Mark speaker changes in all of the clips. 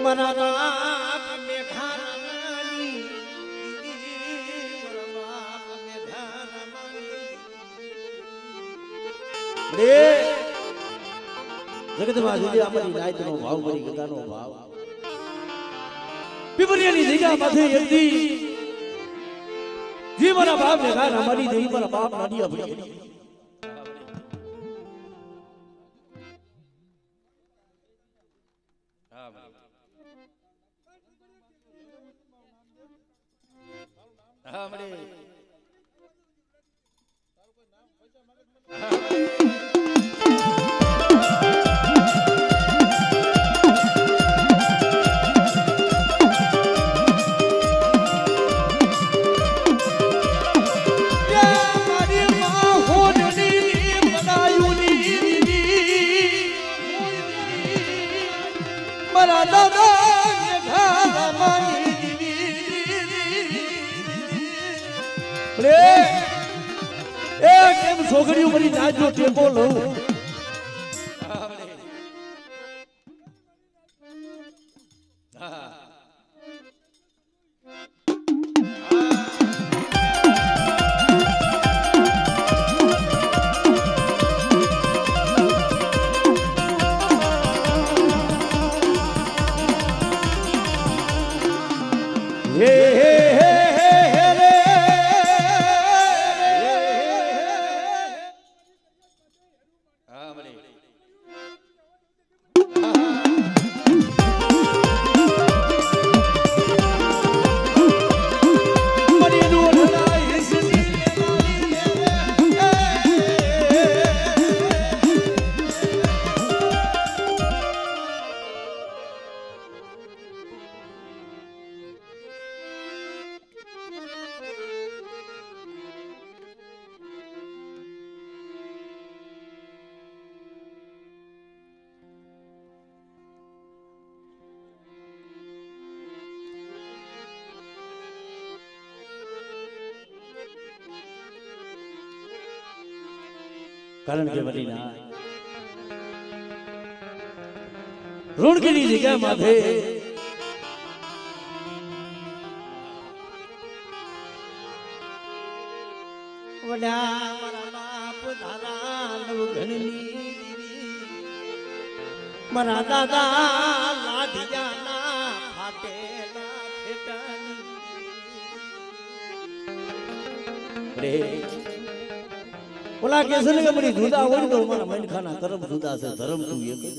Speaker 1: મારા બાપ મેઘા રામાની મારા બાપ મેઘા રામાની જગતમાં જુદી અમારી નાયતનો ભાવ મારી ગંગાનો ભાવ પીપરિયાની જગ્યા માથે એકદી જે મારા બાપ મેઘા રામાની દેવી મારા બાપ નાડી આપણી છોકરીઓ મારી નાચનો ટેકો લઉં कारण के बलीना रुणकीनी जगह माथे वड्या मारा बाप दादा नवघणनी मारा दादा लाडियाना फाटेला फेटानी रे बोला कैसे ने बड़ी जुदा होई तो मारा मन खाना करम जुदा से धर्म तू ये कह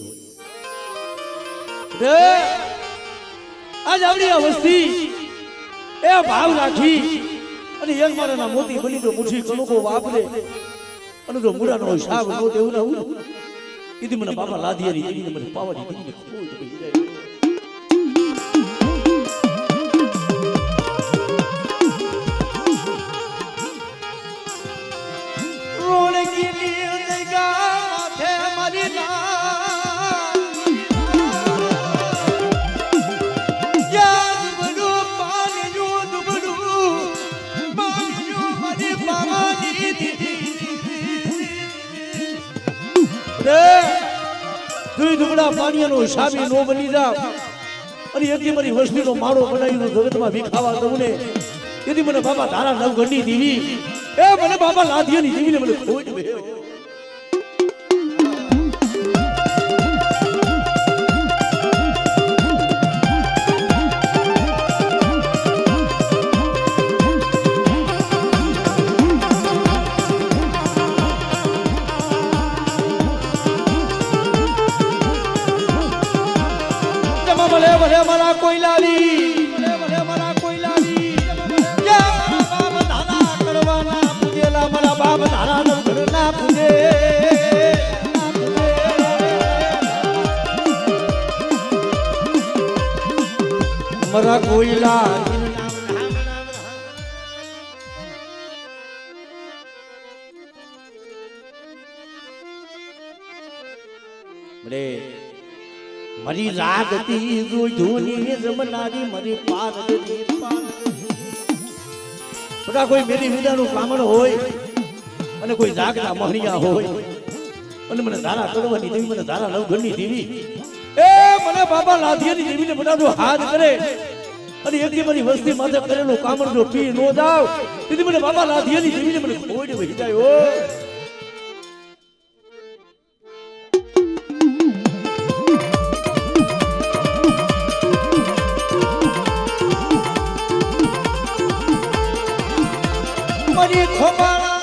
Speaker 1: रे आज आवड़ी अवस्थी ए भाव राखी અને એક મારાના મોતી બની તો મુઠી કણકો વાપરે અને તો મુરાનો હિસાબ નો દેવું ના હું ઈદી મને બાપા લાદીરી ઈદી મને પાવડી દીને કોઈ તો જાય પાણીનો હિસાબી નો બની જા અને એથી મારી વસ્તીનો માળો બનાવીનો જગતમાં વિખાવા દઉં ને એથી મને બાબા ધારા નવગણની દીવી એ મને બાબા લાદીની દીવીને મને ખોટ બેહ્યો मरा कोयला मरे मरी रागती जो धोनी जमनारी मरी पार બધા કોઈ મેરી વિદાનું કામણ હોય અને કોઈ જાગતા મહણિયા હોય અને મને ધારા કરવાની દેવી, મને ધારા નવઘણની દેવી, એ મને બાબા લાધિયાની દેવીને બધાનો હાથ કરે અને એક દી મારી વસ્તી માથે કરેલું કામણ જો પી નો જાવ તેથી મને બાબા લાધિયાની દેવીને મને ખોડ વહી જાય. ઓ મારી ખોબાળા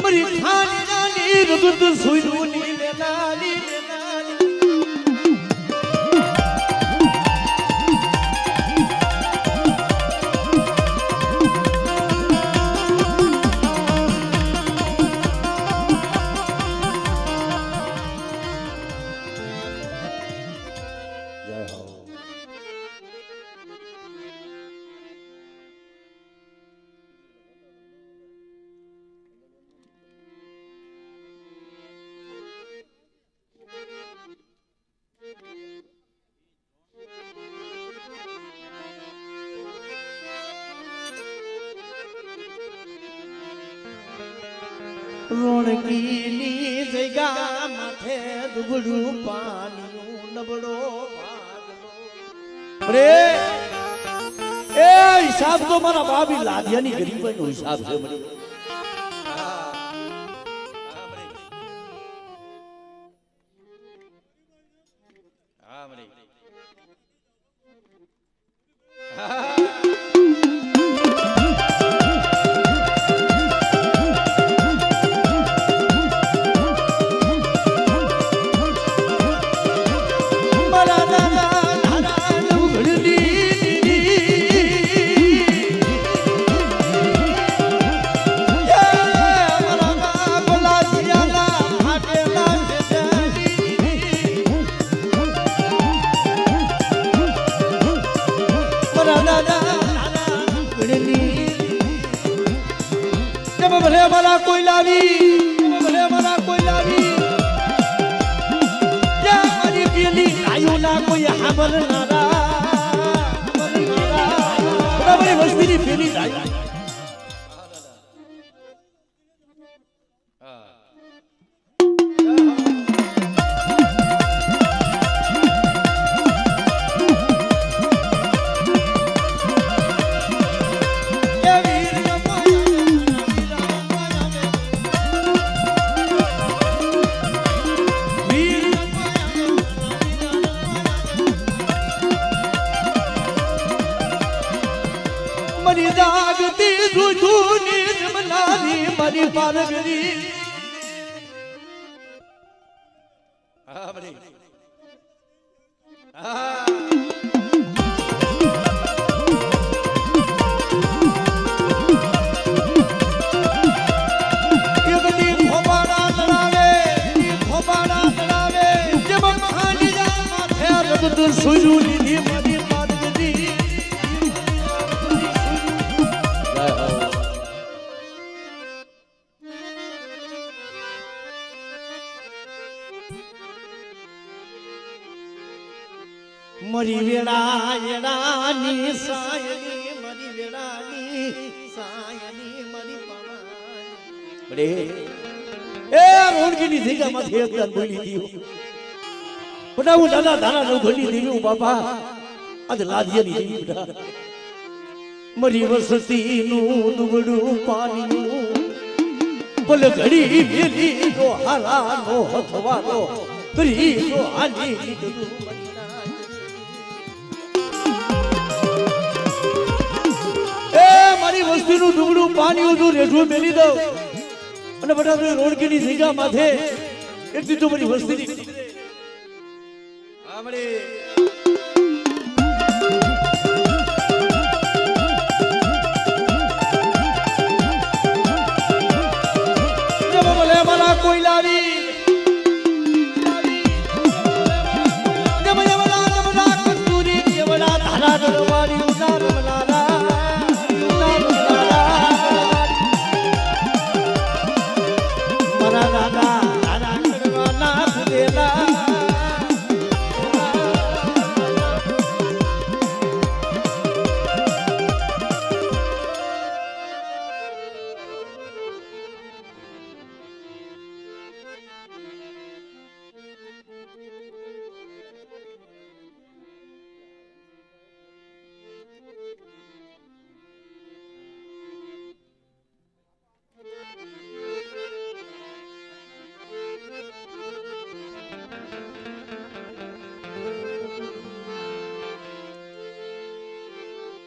Speaker 1: મારી ખાની નાની રગત સુઈની લેનાલી રોણકીની જગ્યા માથે દુબળું પાણીનું નબળો ભાગલો. અરે એ હિસાબ તો મારા બાબી લાધિયાની ગરીબાઈનો હિસાબ છે. મને કોઈ લાવી મારી પેલી આયુ ના કોઈ હામલનારા વસ્તીની પેલી આયુ મારી જાગતી જુજુની જમલાની મારી પાલગરી. હા બરી હા એકડી ખોબાડા લડાવે જેમ ખાલી જા માથે રગત સુજુની મારી પાલગરી. મારી વેળાની સાયની મારી વેળાની સાયની મારી પાવાની. અરે એ રોણકીની જગ્યામાંથી એકદમ બોલી દીધું. બધા હું દાદા ધારા નવઘણની દેવી હું બાપા આજ લાધિયાની દેવી. બધા મારી વસતીનું દુબળું પાણીનું પલ ઘડી મેલી તો હારાનો હથવાનો કરી તો હાલી નીકળ્યું. મારી વસ્તીનું ડુબડું પાણી ઊંધું રેઠું મેલી દઉં અને બધા રોણકીની જગ્યા માથે એટલી તો મારી વસ્તીની મારા કોઈ લાવી ધારા દરવારી ઉતાર મારા દાદા કરવા નાથ દેલા.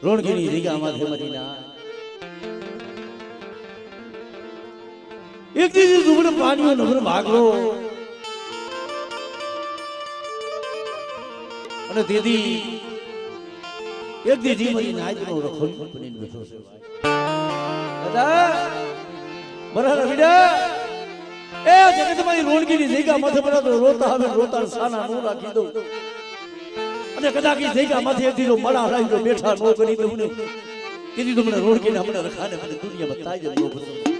Speaker 1: રોણગીની જગ્યામાં મારી ના એક દીદી દુબળે પાણીઓ નંબર ભાગલો અને દીદી એક દીદી મારી નાજનો રખોલ બનીને બેઠો છે દાદા બરાબર વિડા એ જગતમાં રોણગીની જગ્યા માથે પડ્યો રોતા હવે રોતા સાના નો રાખી દઉં અને કદાચ એ જગ્યા માથે એક દીધો મળા લાવી બેઠા નો કરી દઉં ને કીધી તો મને રોણગીને હમણાં રખાને મને દુનિયામાં તાજ જ નો પસંદ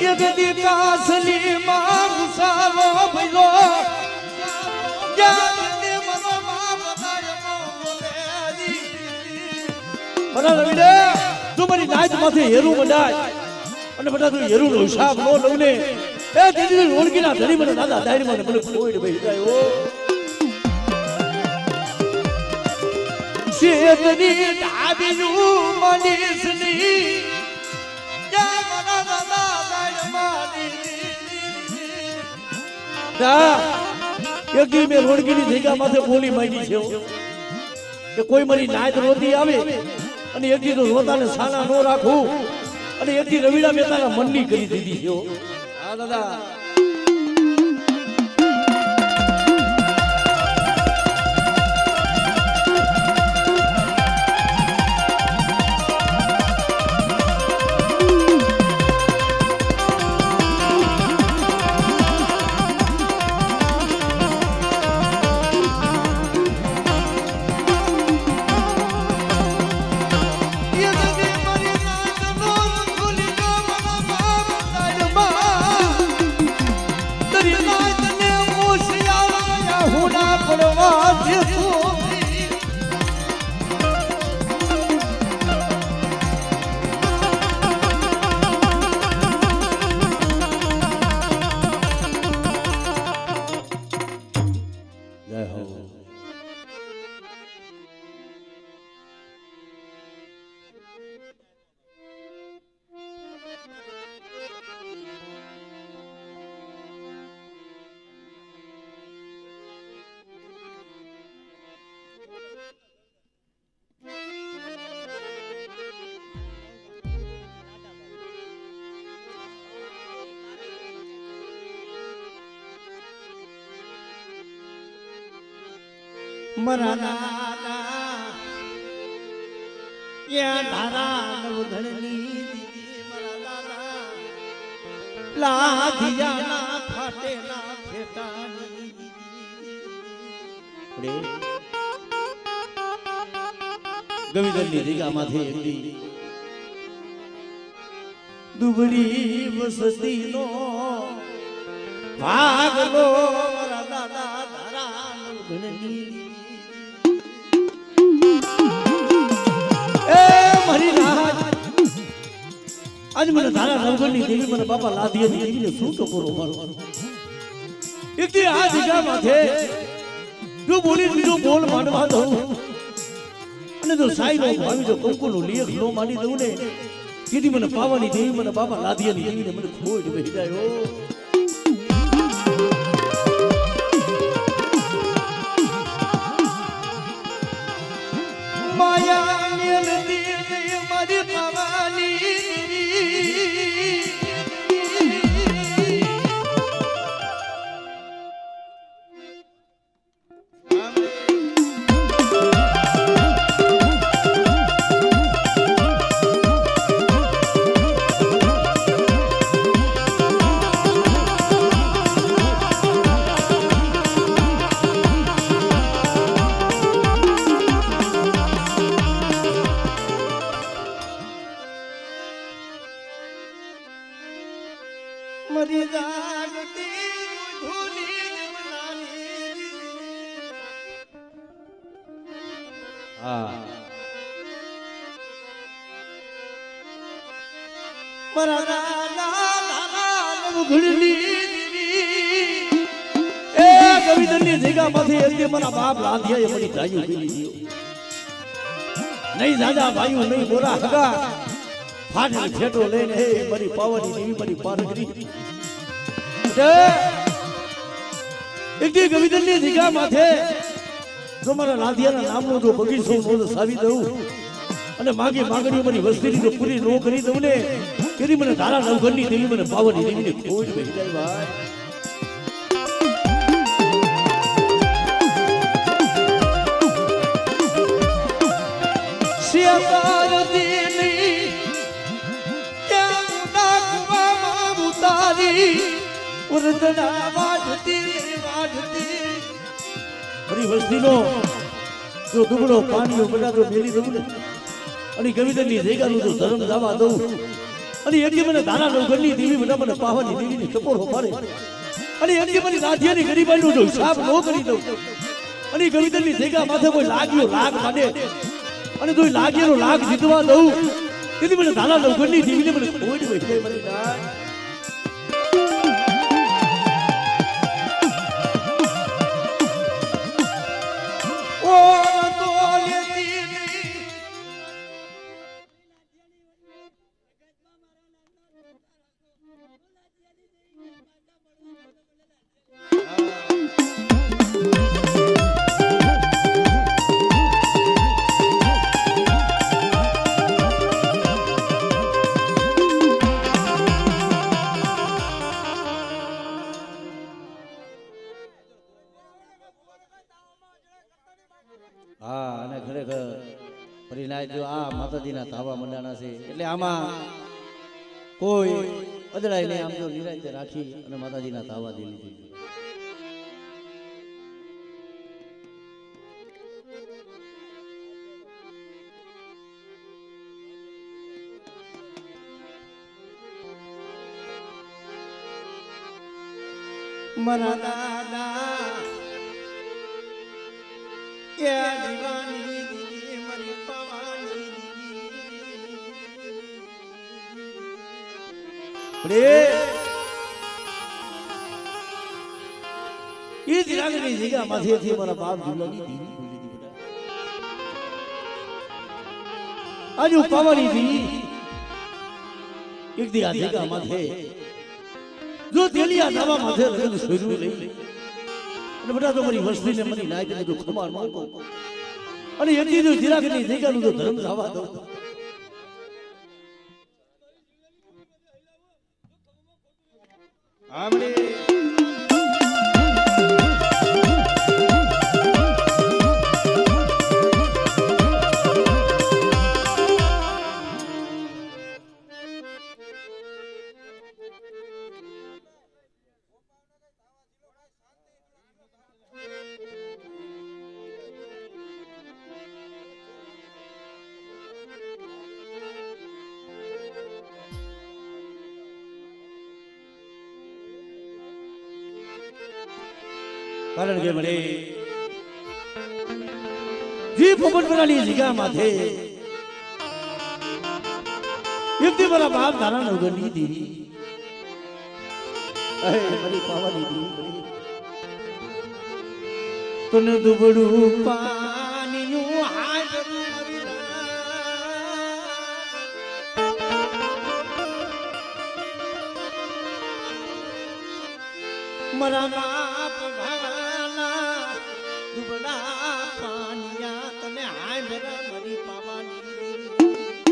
Speaker 1: યગદી કાસલી માં ગુસાવો ભઈલો જાને મનો માં બતાયો બોલેજી મને રવિડે તું મારી નાચ માથે હેરું બડાય અને બડા તું હેરું નો હિસાબ નો લઉં ને એ દીદી રોણગીના ધરી મને દાદા દાયરી મને મને કોઈ ભાઈ જાય શેતની ડાબીનું મનીસની જય મના દાદા એક દી મેં રોણગીની જગ્યા માથે બોલી માંગી છે કે કોઈ મારી નાચ રોતી આવે અને એક દી તો રોતાને સાના નો રાખું અને એક દી રવિડા મહેતાના મનની કરી દીધી છે હા દાદા મરાના યા ધારા નવધણની દીદી મરાના લાધિયાના ફાટેલા ફેટાની ગવિદલની જગ્યામાંથી એકલી દુબળી વસતીનો ભાગલો મારા દાદા ધારા નવધણની આજ મને ધારા નવગણની દેવી મને બાપા લાધી દેવીને શું તો પૂરો મારો એકથી આ જગ્યા માથે જો બોલી બીજો બોલ માંડવા દઉં અને જો સાઈ નો ભાવી જો કંકુનો લેખ નો માંડી દઉં ને કીધી મને પાવાની દેવી મને બાપા લાધી દેવીને મને ખોટ બેસી જાય માયા મેલદી મારી પાવાની મરી જાગતી ભૂલી મનાની હા મરા ના ભૂલી એ કવિતરની જગ્યામાંથી એટલે મારા બાપ લાંધિયા એ મરી જાયું પીલી દીયો નહીં દાદા ભાઈઓ નહીં બોરા હગા ફાટેલ ફેટો લઈને હે મારી પાવાની દેવી મારી પારગરી એક દી ગવિદનની જીગા માથે જો મારા રાધિયાના નામનો જો બગીચો મોલ સાવી દઉં અને માગી માગણીઓ મારી વસ્તીની જો પૂરી નો કરી દઉં ને તેની મને ધારા નવઘરની દેવી મને પાવની દેવીને ખોજ બેસી જાય ભાઈ. વસ્તીનો જો દુબળો પાણીઓ બટાટો મેલી દઉં ને અને ગવિદનની જગ્યાનું જો ધર્મ જવા દઉં અને એટલી મને ધારા નવઘરની દેવી બધા મને પાવાની દેવીની ટપોરો પાડે અને એટલી મને રાધ્યાની ગરીબાઈનો જો હિસાબ ન કરી દઉં અને ગવિદનની જગ્યા માથે કોઈ લાગ્યો લાગ માંડે અને જો લાગ્યાનો લાગ જીતવા દઉં તેથી મને ધારા નવઘરની દેવીને મને કોઈ જ વૈસે મળી જાય. હા અને ખરેખર પરિણાય જો આ માતાજીના ધાવા મંડાણા છે એટલે આમાં કોઈ અદડાઈ નહીં આમ જો નિરાંતે રાખી અને માતાજીના ધાવા દે લીધી. મરા દાદા એ દીવાની દીદી મરી પવાની દીદી ઈ દિરાગની જગ્યા માંથી મારા બાપ જુલાની દીદી બોલી દી બેટા આજુ પવાની દી એક દી આ જગ્યા માંથી જો તેલિયા દાવા માથે રગન સોયરું લઈ અને બધા તો મારી વસ્તીને મની નાય કે બધું ખમાર માંગો અને એટલી જો જીરાગની જગ્યાનું તો ધર્મ જવા દો આમણે કારણ કે મને જી પોપટપરાની જગ્યા માથે વ્યક્તિ મારા બાપ ધારા નવઘરની દેવી મારી પાવાની દેવી તને દુબળું પાણીનું મારા બાપ ભગવાના દુબળા પાનિયા તને હાય ભરા મરી પાવાની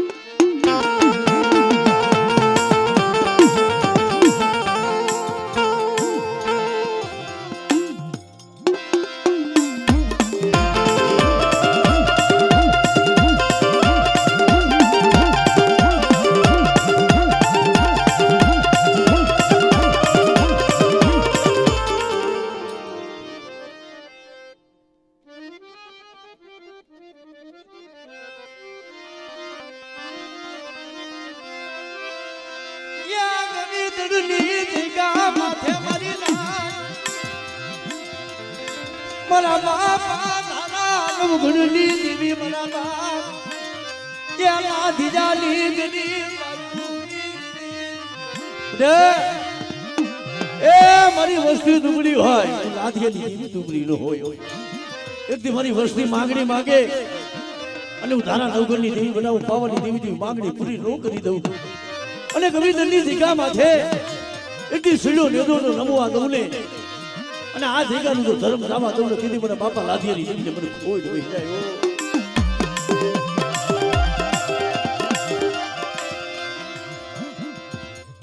Speaker 1: મારા બાપા ધારા નવઘરની દેવી મારા બાપ ત્યાં દીદાની ગની એ મારી વસ્તી દુબળી હોય લાદીની દેવી દુબળી ન હોય એકદી મારી વસ્તી માંગણી માંગે અને હું ધારા નવઘરની દેવી બનાવું પાવાની દેવી માંગણી પૂરી ન કરી દઉં અને ગવિદનની જગ્યા માથે એકદી સીડો નેદોનો નમવા દઉં ને અને આ જગ્યાનું તો ધર્મ રામા તમને કીધી મને બાપા લાદીની જઈને મને ખોઈ જ વહી જાય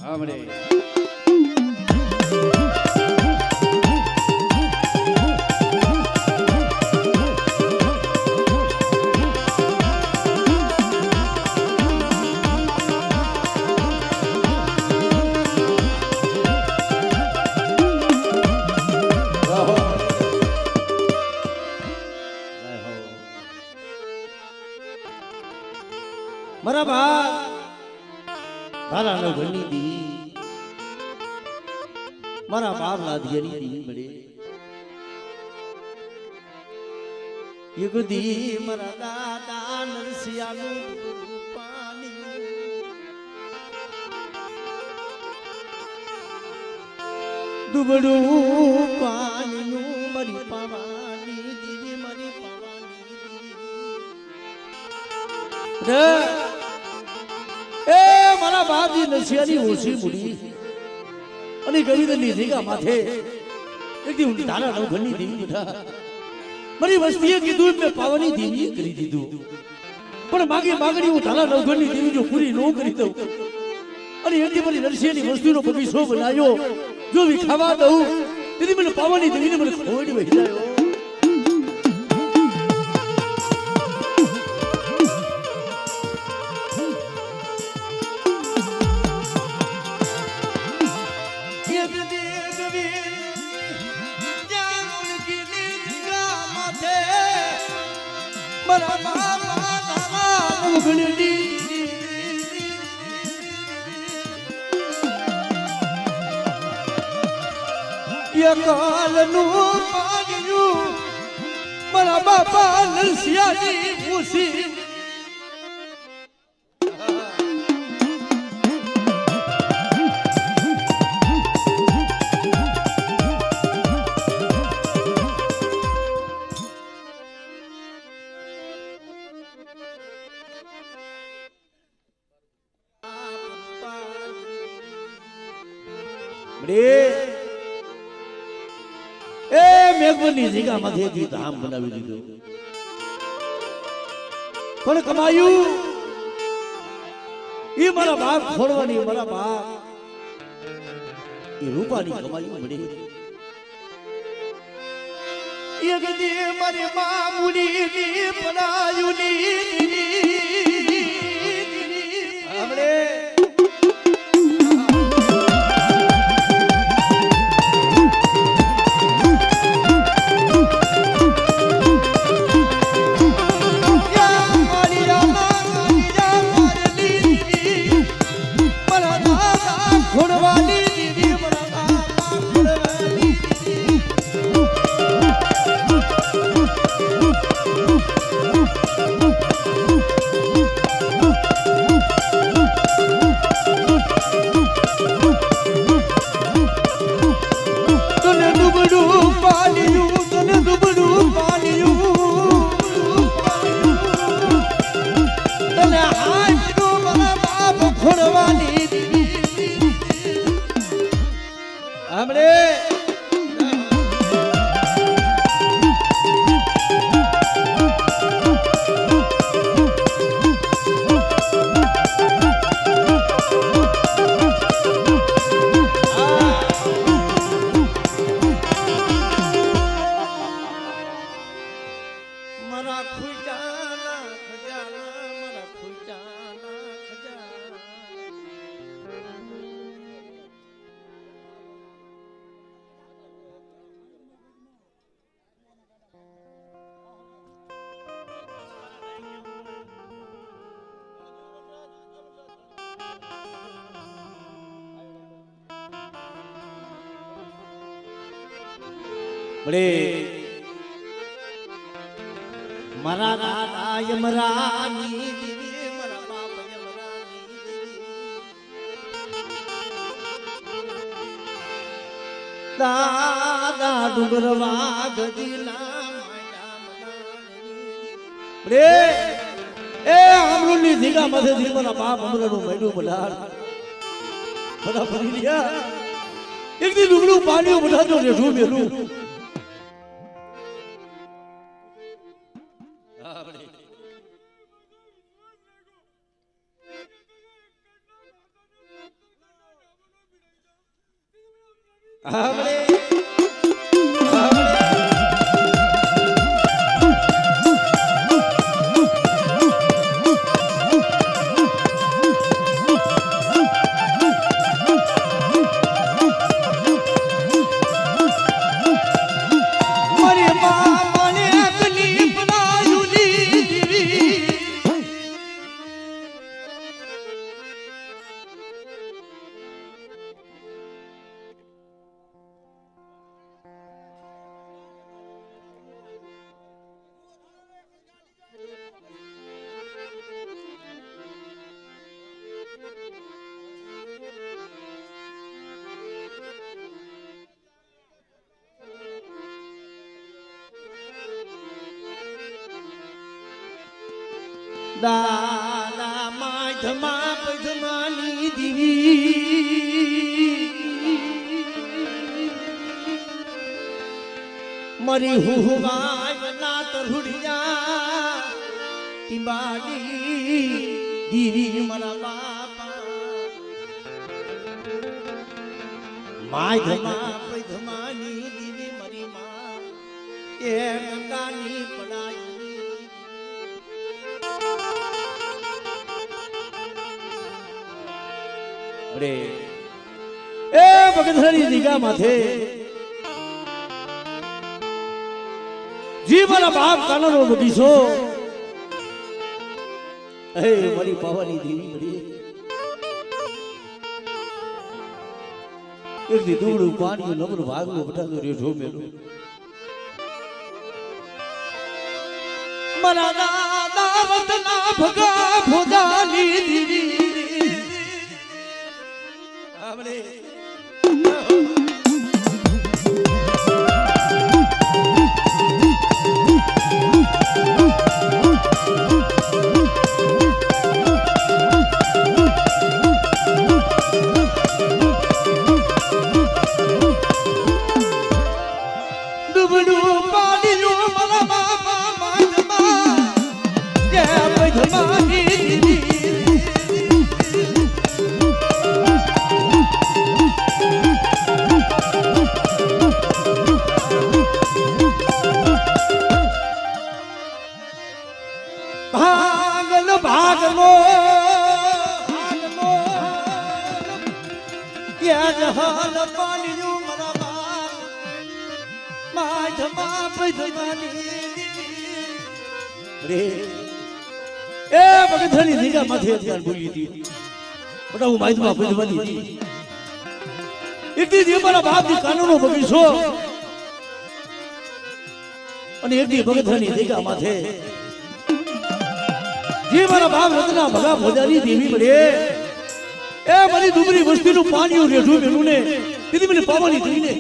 Speaker 1: આમરે મારા બા તારા નો ઘરની દી મારા બાપ લાદીની દી મળે યુગદી મારા દાદા નરસિયાનું પાણી દુબડું પાણીનું મારી પાવાની દીદી મારી પાવાની દીદી એ મારા બાપજી નરસિયાની ઓછી મુડી અને ગવિદની જગ્યા માથે એકદી હું તારા નવ ઘરની દેવી બેઠા મારી વસ્તીએ કીધું મેં પાવાની દેવી કરી દીધું પણ માગી માગણી હું તારા નવ ઘરની દેવી જો પૂરી ન કરી દઉં અને એકદી મારી નરસિયાની વસ્તુનો બગીચો બનાવ્યો જો વી ખાવા દઉં તેથી મને પાવાની દેવીને મને ખોડી વહી જાય કાલનું પાડ્યું મારા બાપા નરસિયાની ખુશી મેઘવનની જગ્યામાંથી ધામ બનાવી દીધું પણ કમાયું એ મારા બાપ છોડવાની મારા બાપ એ રૂપાની કમાયું મળી એ ગદી મારી મામુની પડાયુની આપણે બડે મારા દાદા યમરાની દીવી મારા બાપ યમરાની દીવી દાદા ડુંગરવા ગદીલા બડે એ અમરુની દીગા માંથી મારા બાપ અમરનું મેડું બલાડ બધા ભરી ગયા એક દી ડુંગરું પાણી બધા જો રેઠું મેલું આપણે દાદા માધમા પધમાની દીવી મરી હુવાય ના તરુડિયા ટીબાડી દીવી મારા બાપા માધમા પધમાની દીવી મરી માં એ ગંગાની પડાઈ એ ભગતની દીગા માથે જીવન બાપ કાનનો બગીચો એ મારી પાવાની દેવી પડી એક દી દૂડું પાણી નબર ભાગનો બટાનો રેઠો મેલો મારા દાદા વતના ભગા ભોજાની દીવી આપણે ડૂબડું પાડીનું મારા બાપા માધમા જે પધમાની ભાગનો જહાલ પાણીનું મારા બાપ માધમા પધમાની રે એ ભગતની દીગા માથે અત્યાર બોલી હતી બટા હું માધમા પધમાની એક દી મારા બાપની કાનનો બગીચો અને એક દી ભગતની દીગા માથે જે મારા બાપ રત્ના ભગા ભોજાની દેવી મળે એ મારી ડુંગરી વસ્તીનું પાણી રેઠું મેલું ને દીદી મને પાવાની થઈને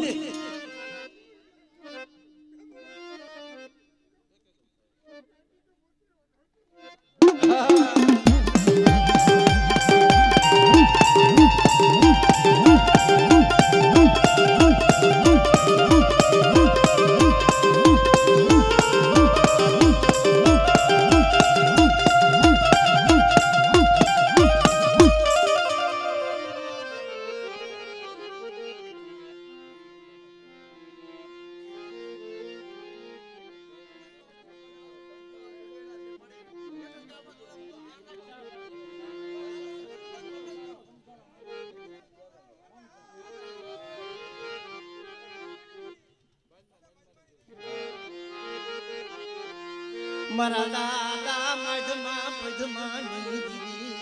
Speaker 1: મારા દાદા માધમા પધમાની દીવી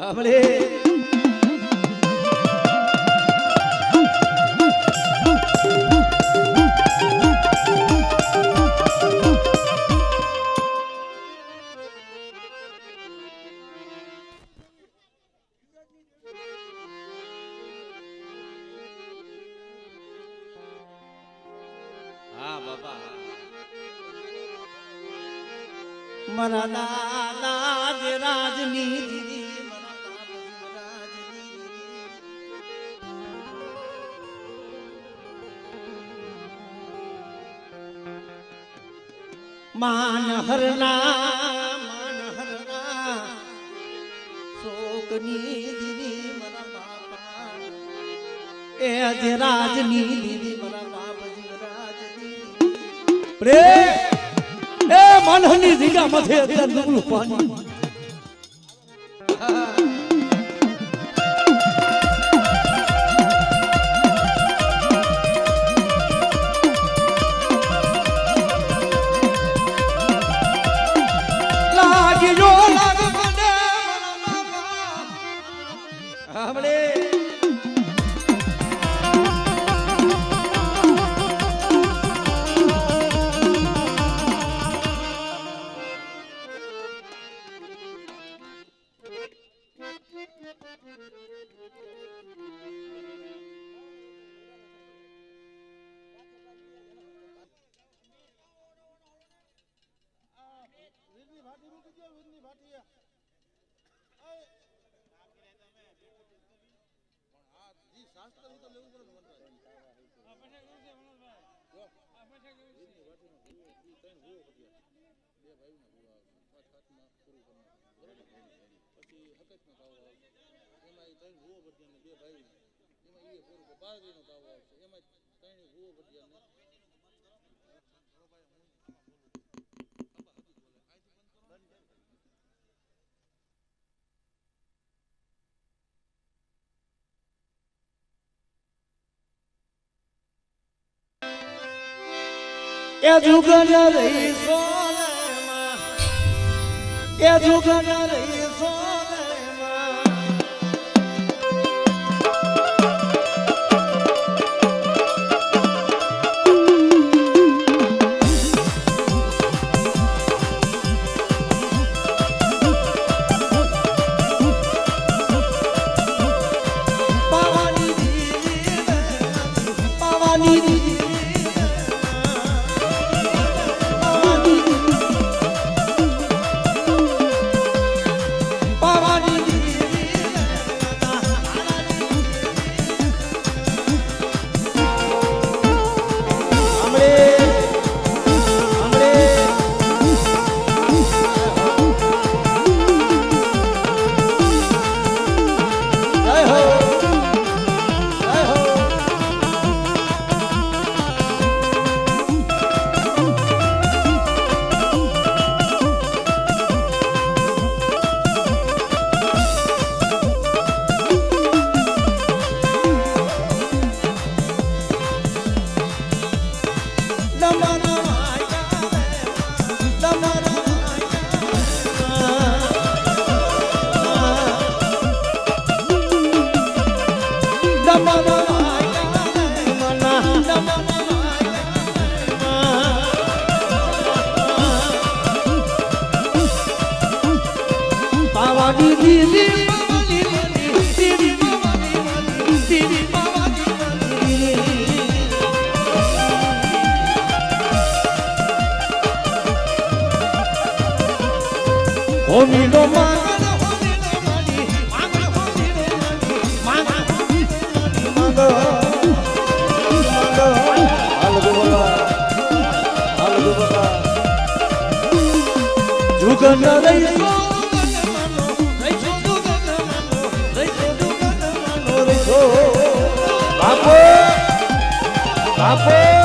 Speaker 1: આપણે હા બાબા મારા દાદા જ રાજની દીદી મારા બાપ રાજની માન હરના શોકની દીદી મારા બાપા એ એ જે રાજની દીદી મારા બાપજી રાજની પ્રેમ એ માનહની જીગા માથે અત્યારે ડૂબલું પાણી એ જુગન રહી સોનમાં એ જુગન રહી સોનમાં પાવાની દીદી હોમીનો માંગણ હોમીનો માની માંગણ હોમીનો માની માંગણ જુગન રહી બાપો બાપો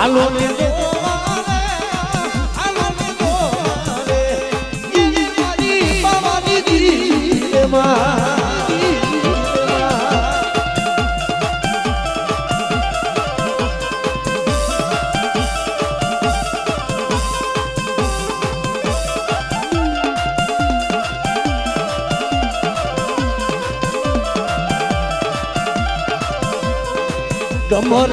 Speaker 1: હાલો ને દોવારે, હાલો ને દોવારે, એ મારી બાવાની દીકરીમાં. કમર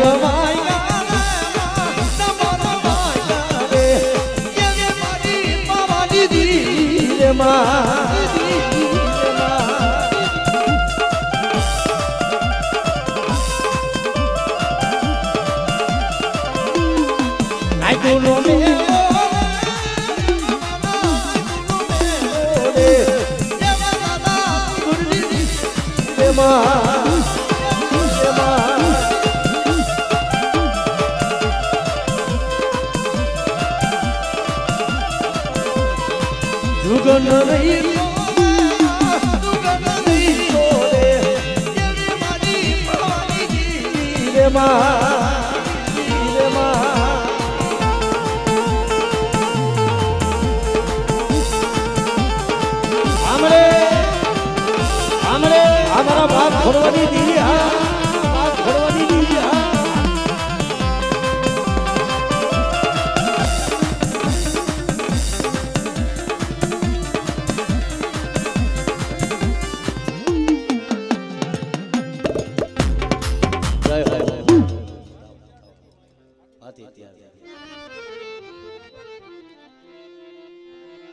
Speaker 1: જુગન રહી અમારા બાપ ખોડવાની દીદી હા, બાપ ખોડવાની દીદી હા. જય હો.